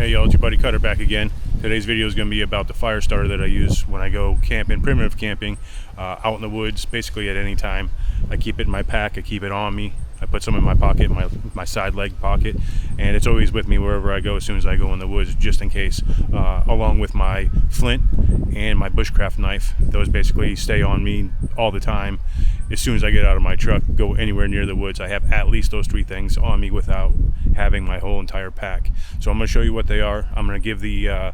Hey y'all, it's your buddy Cutter back again. Today's video is going to be about the fire starter that I use when I go camping, primitive camping, out in the woods, basically at any time. I keep it in my pack, I keep it on me. I put some in my pocket, my side leg pocket, and it's always with me wherever I go as soon as I go in the woods, just in case, along with my flint and my bushcraft knife. Those basically stay on me all the time. As soon as I get out of my truck, go anywhere near the woods, I have at least those three things on me without having my whole entire pack. So I'm going to show you what they are. I'm going to give the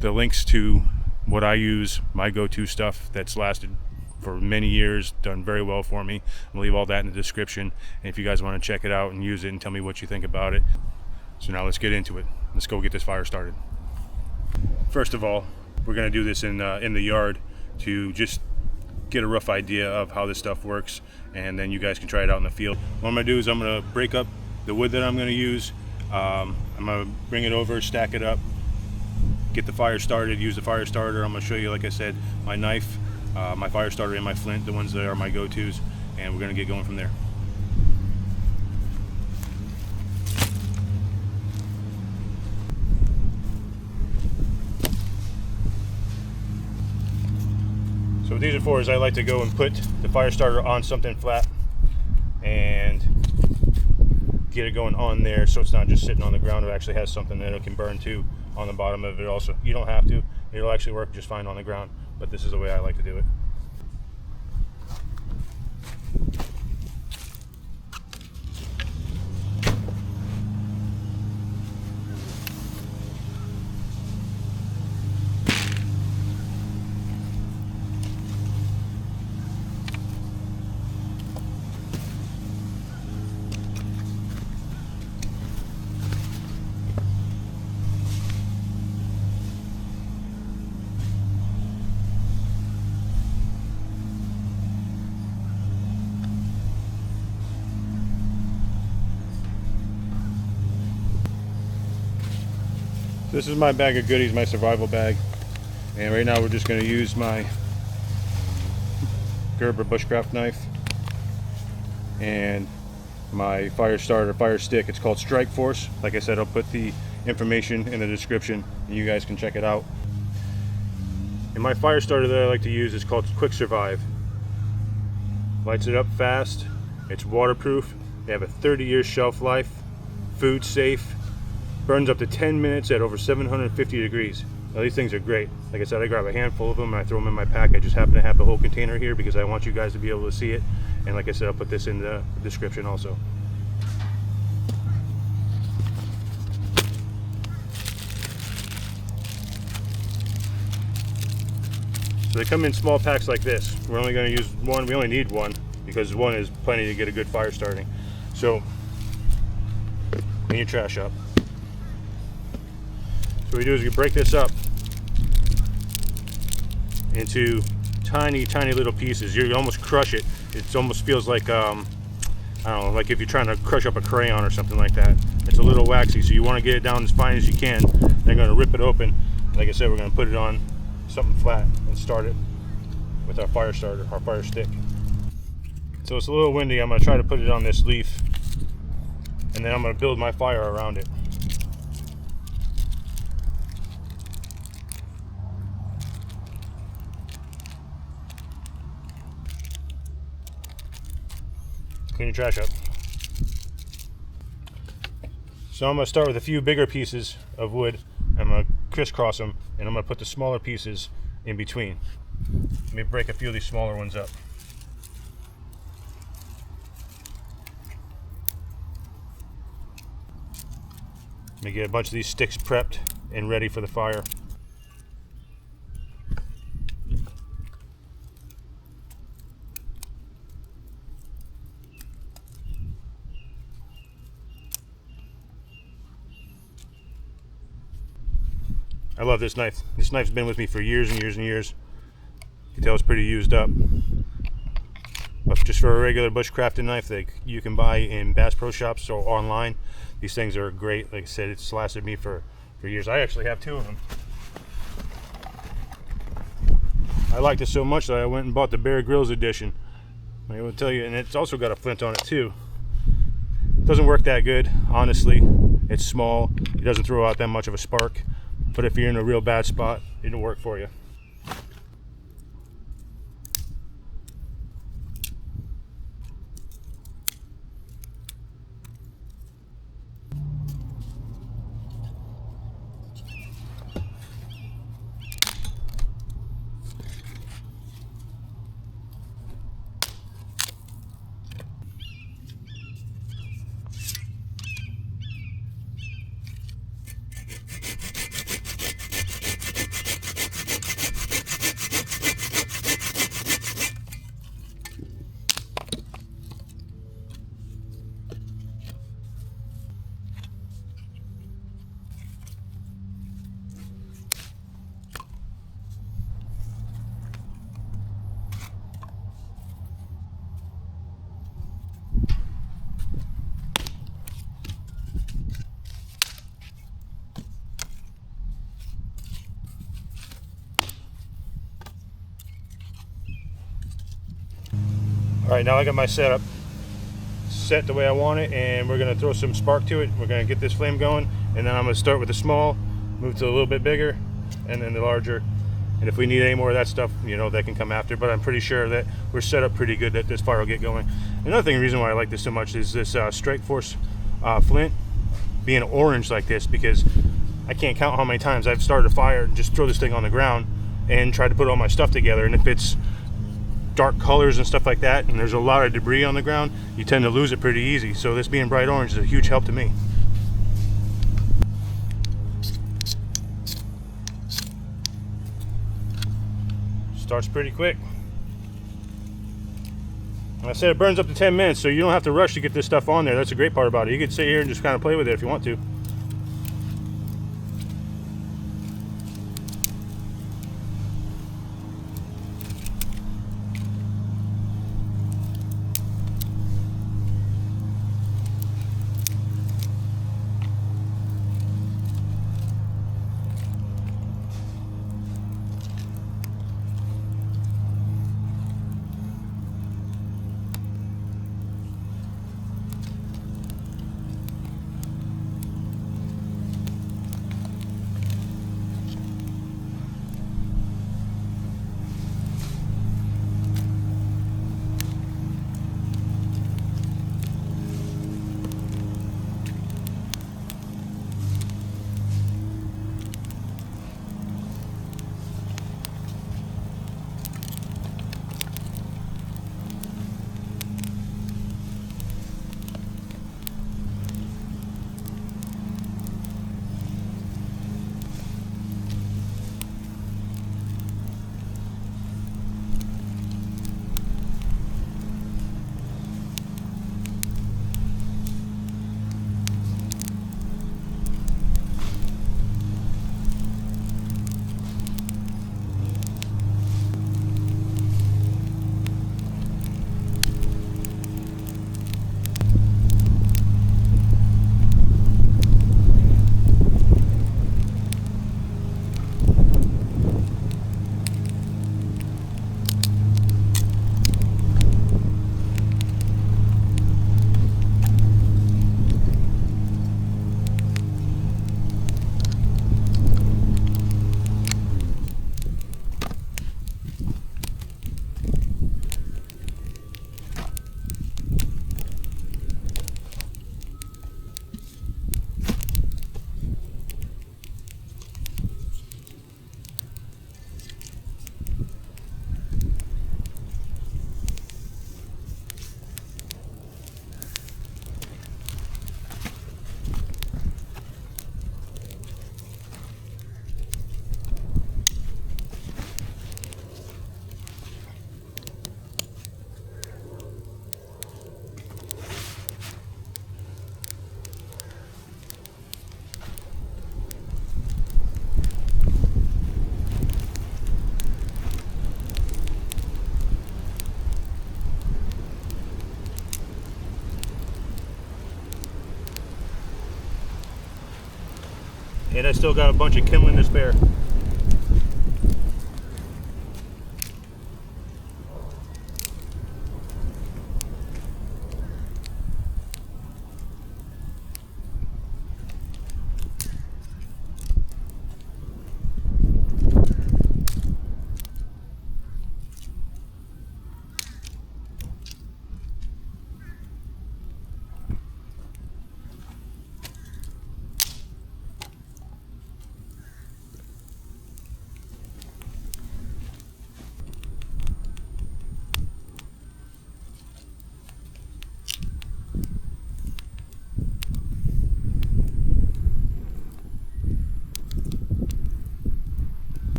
links to what I use, my go-to stuff that's lasted for many years, done very well for me. I'll leave all that in the description, and if you guys want to check it out and use it and tell me what you think about it. So now let's get into it. Let's go get this fire started. First of all, we're going to do this in the yard to just get a rough idea of how this stuff works, and then you guys can try it out in the field. What I'm going to do is I'm going to break up the wood that I'm going to use. I'm going to bring it over, stack it up, get the fire started, use the fire starter. I'm going to show you, like I said, my knife, my fire starter, and my flint, the ones that are my go-tos, and we're going to get going from there. So what these are for is I like to go and put the fire starter on something flat and get it going on there, so it's not just sitting on the ground. It actually has something that it can burn to on the bottom of it also. You don't have to. It'll actually work just fine on the ground, but this is the way I like to do it. This is my bag of goodies, my survival bag, and right now we're just going to use my Gerber bushcraft knife and my fire starter, fire stick. It's called Strike Force. Like I said, I'll put the information in the description and you guys can check it out. And my fire starter that I like to use is called Quick Survive. Lights it up fast, it's waterproof, they have a 30-year shelf life, food safe, burns up to 10 minutes at over 750 degrees. Now these things are great. Like I said, I grab a handful of them and I throw them in my pack. I just happen to have the whole container here because I want you guys to be able to see it. And like I said, I'll put this in the description also. So they come in small packs like this. We're only going to use one. We only need one because one is plenty to get a good fire starting. So clean your trash up. So what we do is we break this up into tiny little pieces. You almost crush it. It almost feels like I don't know, like if you're trying to crush up a crayon or something like that. It's a little waxy, so you want to get it down as fine as you can. Then you're going to rip it open. Like I said, we're going to put it on something flat and start it with our fire starter, our fire stick. So it's a little windy. I'm going to try to put it on this leaf, and then I'm going to build my fire around it. Clean your trash up. So I'm going to start with a few bigger pieces of wood. I'm going to crisscross them, and I'm going to put the smaller pieces in between. Let me break a few of these smaller ones up. Let me get a bunch of these sticks prepped and ready for the fire. I love this knife. This knife's been with me for years and years and years. You can tell it's pretty used up. But just for a regular bushcrafting knife that you can buy in Bass Pro Shops or online, these things are great. Like I said, it's lasted me for years. I actually have two of them. I liked it so much that I went and bought the Bear Grylls edition. I will tell you, and it's also got a flint on it too. It doesn't work that good, honestly. It's small, it doesn't throw out that much of a spark, but if you're in a real bad spot, it'll work for you. Alright, now I got my setup set the way I want it, and we're going to throw some spark to it. We're going to get this flame going, and then I'm going to start with the small, move to a little bit bigger, and then the larger. And if we need any more of that stuff, you know, that can come after, but I'm pretty sure that we're set up pretty good that this fire will get going. Another thing, reason why I like this so much is this Strike Force flint being orange like this, because I can't count how many times I've started a fire and just throw this thing on the ground and try to put all my stuff together, and if it's dark colors and stuff like that and there's a lot of debris on the ground, you tend to lose it pretty easy. So this being bright orange is a huge help to me. Starts pretty quick. And I said it burns up to 10 minutes, so you don't have to rush to get this stuff on there. That's a great part about it. You can sit here and just kind of play with it if you want to. And I still got a bunch of kindling to spare.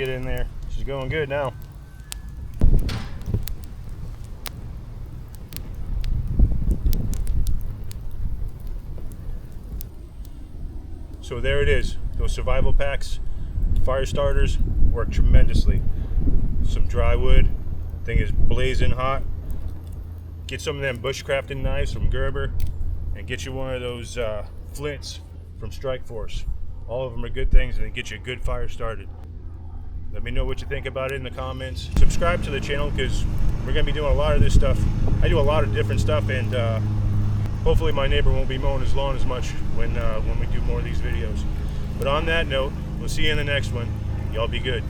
get in there. She's going good now. So there it is. Those survival packs, fire starters, work tremendously. Some dry wood, thing is blazing hot. Get some of them bushcrafting knives from Gerber, and get you one of those flints from Strike Force. All of them are good things, and they get you a good fire started. Let me know what you think about it in the comments. Subscribe to the channel, because we're going to be doing a lot of this stuff. I do a lot of different stuff, and hopefully my neighbor won't be mowing his lawn as much when we do more of these videos. But on that note, we'll see you in the next one. Y'all be good.